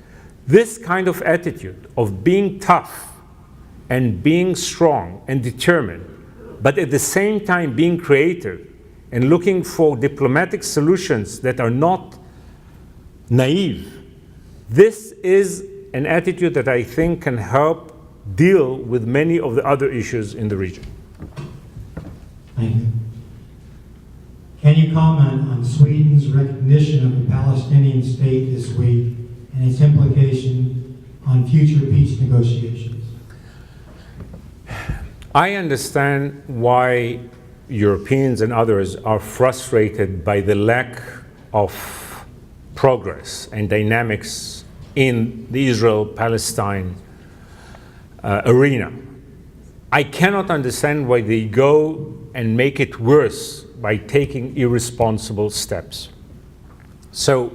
this kind of attitude of being tough and being strong and determined, but at the same time being creative and looking for diplomatic solutions that are not naive, this is an attitude that I think can help deal with many of the other issues in the region. Thank you. Can you comment on Sweden's recognition of the Palestinian state this week and its implication on future peace negotiations? I understand why Europeans and others are frustrated by the lack of progress and dynamics in the Israel-Palestine arena. I cannot understand why they go and make it worse by taking irresponsible steps. So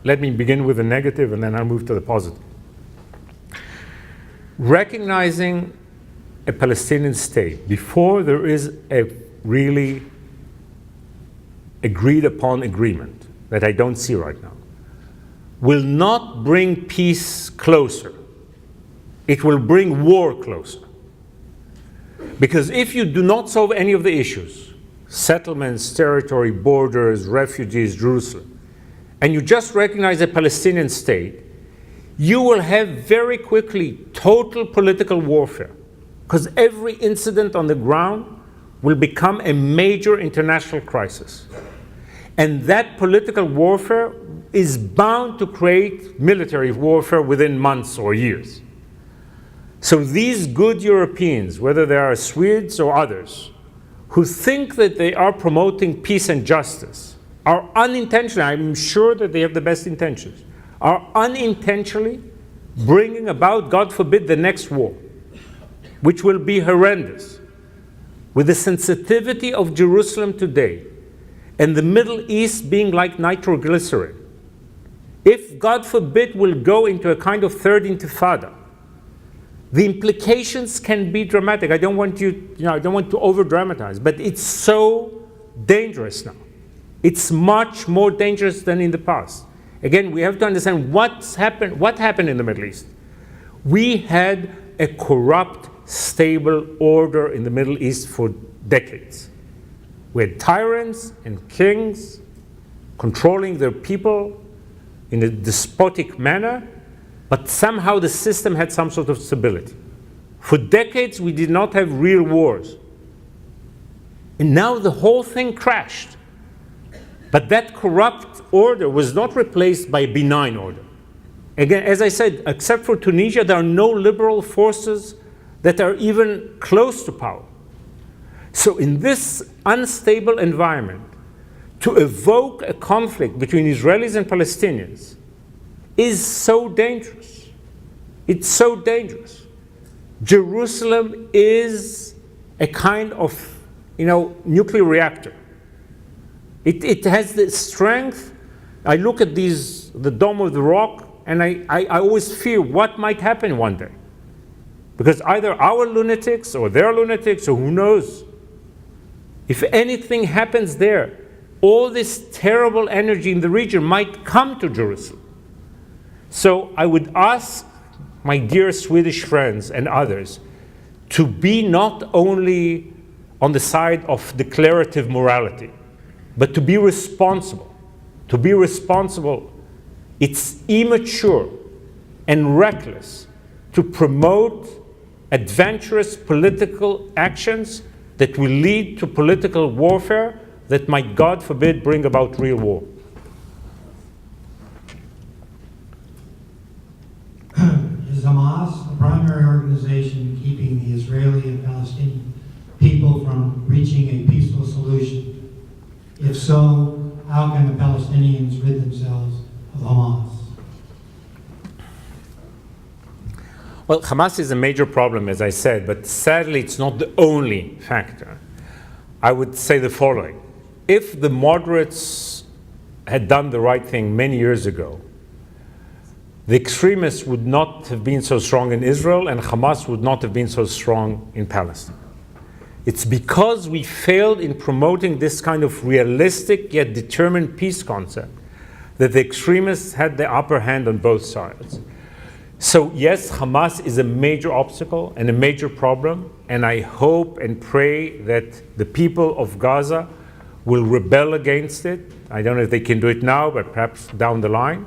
let me begin with the negative and then I'll move to the positive. Recognizing a Palestinian state before there is a really agreed upon agreement that I don't see right now will not bring peace closer. It will bring war closer. Because if you do not solve any of the issues, settlements, territory, borders, refugees, Jerusalem, and you just recognize a Palestinian state, you will have very quickly total political warfare. Because every incident on the ground will become a major international crisis. And that political warfare is bound to create military warfare within months or years. So these good Europeans, whether they are Swedes or others, who think that they are promoting peace and justice, are unintentionally, I'm sure that they have the best intentions, are unintentionally bringing about, God forbid, the next war, which will be horrendous. With the sensitivity of Jerusalem today and the Middle East being like nitroglycerin, if, God forbid, we'll go into a kind of third intifada, the implications can be dramatic. I don't want I don't want to over-dramatize, but it's so dangerous now. It's much more dangerous than in the past. Again, we have to understand what happened in the Middle East. We had a corrupt, stable order in the Middle East for decades. We had tyrants and kings controlling their people in a despotic manner, but somehow the system had some sort of stability. For decades, we did not have real wars. And now the whole thing crashed. But that corrupt order was not replaced by a benign order. Again, as I said, except for Tunisia, there are no liberal forces that are even close to power. So in this unstable environment, to evoke a conflict between Israelis and Palestinians is so dangerous. It's so dangerous. Jerusalem is a kind of, nuclear reactor. It has the strength. I look at the Dome of the Rock, and I always fear what might happen one day. Because either our lunatics or their lunatics, or who knows, if anything happens there, all this terrible energy in the region might come to Jerusalem. So I would ask my dear Swedish friends and others to be not only on the side of declarative morality, but to be responsible. To be responsible, it's immature and reckless to promote adventurous political actions that will lead to political warfare that might, God forbid, bring about real war. Is Hamas the primary organization keeping the Israeli and Palestinian people from reaching a peaceful solution? If so, how can the Palestinians rid themselves of Hamas? Well, Hamas is a major problem, as I said, but sadly it's not the only factor. I would say the following. If the moderates had done the right thing many years ago, the extremists would not have been so strong in Israel and Hamas would not have been so strong in Palestine. It's because we failed in promoting this kind of realistic yet determined peace concept that the extremists had the upper hand on both sides. So yes, Hamas is a major obstacle and a major problem, and I hope and pray that the people of Gaza will rebel against it. I don't know if they can do it now, but perhaps down the line.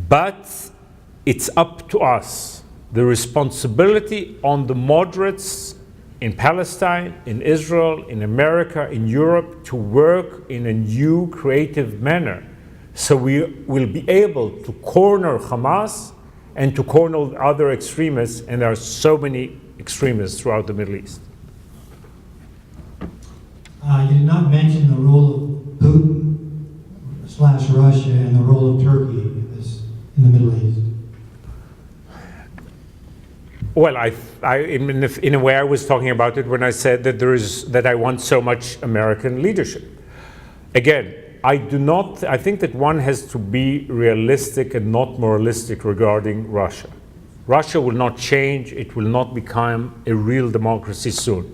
But it's up to us. The responsibility on the moderates in Palestine, in Israel, in America, in Europe, to work in a new creative manner so we will be able to corner Hamas and to corner other extremists, and there are so many extremists throughout the Middle East. You did not mention the role of Putin/Russia and the role of Turkey in the Middle East. Well, in a way, I was talking about it when I said that I want so much American leadership. Again, I think that one has to be realistic and not moralistic regarding Russia. Russia will not change. It will not become a real democracy soon.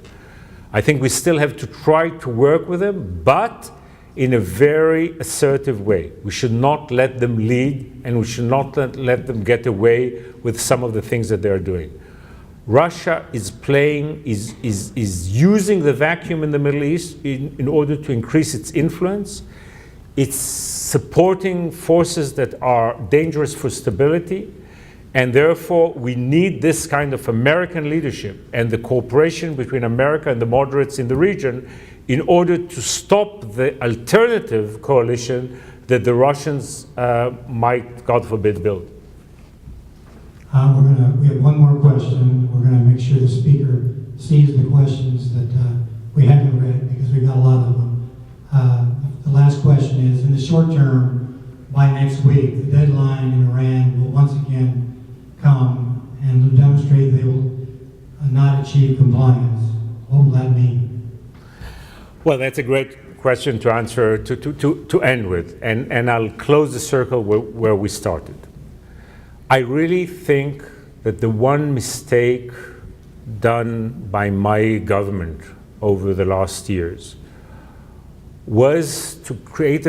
I think we still have to try to work with them, but in a very assertive way. We should not let them lead, and we should not let them get away with some of the things that they are doing. Russia is using the vacuum in the Middle East in order to increase its influence. It's supporting forces that are dangerous for stability, and therefore we need this kind of American leadership and the cooperation between America and the moderates in the region in order to stop the alternative coalition that the Russians might, God forbid, build. We have one more question. We're going to make sure the speaker sees the questions that we haven't read, because we've got a lot of them. The last question is, in the short term, by next week, the deadline in Iran will once again come and demonstrate they will not achieve compliance. What will that mean? Well, that's a great question to answer, to end with, and I'll close the circle where we started. I really think that the one mistake done by my government over the last years was to create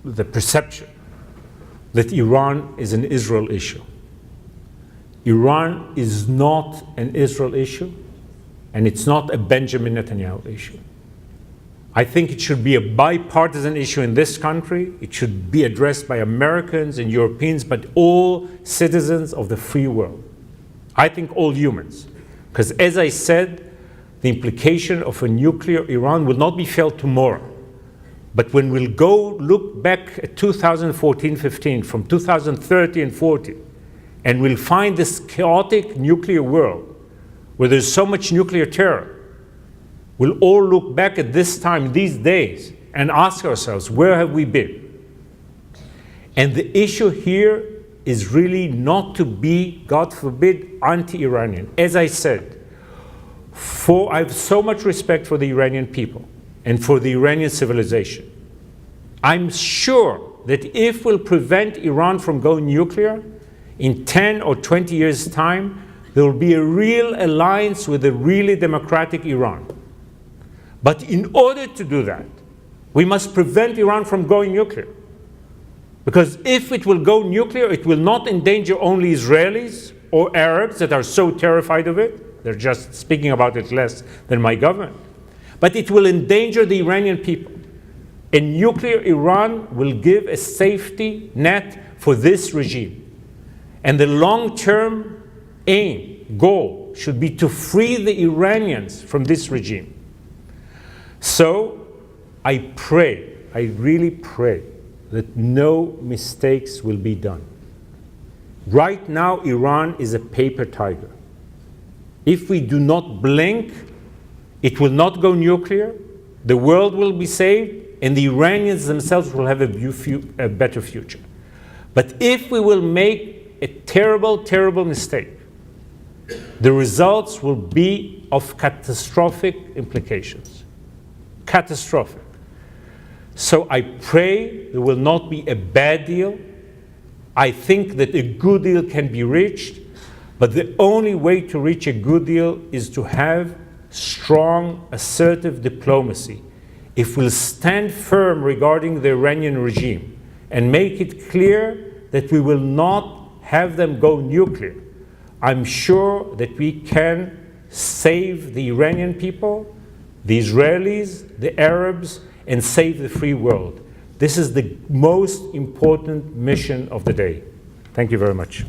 the perception that Iran is an Israel issue. Iran is not an Israel issue, and it's not a Benjamin Netanyahu issue. I think it should be a bipartisan issue in this country. It should be addressed by Americans and Europeans, but all citizens of the free world. I think all humans. Because as I said, the implication of a nuclear Iran will not be felt tomorrow. But when we'll go look back at 2014-15, from 2013 and 14, and we'll find this chaotic nuclear world where there's so much nuclear terror, we'll all look back at this time, these days, and ask ourselves, where have we been? And the issue here is really not to be, God forbid, anti-Iranian. As I said, I have so much respect for the Iranian people and for the Iranian civilization. I'm sure that if we'll prevent Iran from going nuclear, in 10 or 20 years' time, there will be a real alliance with a really democratic Iran. But in order to do that, we must prevent Iran from going nuclear. Because if it will go nuclear, it will not endanger only Israelis or Arabs that are so terrified of it. They're just speaking about it less than my government. But it will endanger the Iranian people. And nuclear Iran will give a safety net for this regime. And the long-term goal should be to free the Iranians from this regime. So I really pray that no mistakes will be done. Right now, Iran is a paper tiger. If we do not blink, it will not go nuclear, the world will be saved, and the Iranians themselves will have a better future. But if we will make a terrible, terrible mistake, the results will be of catastrophic implications. Catastrophic. So I pray there will not be a bad deal. I think that a good deal can be reached, but the only way to reach a good deal is to have strong, assertive diplomacy. If we'll stand firm regarding the Iranian regime and make it clear that we will not have them go nuclear, I'm sure that we can save the Iranian people, the Israelis, the Arabs, and save the free world. This is the most important mission of the day. Thank you very much.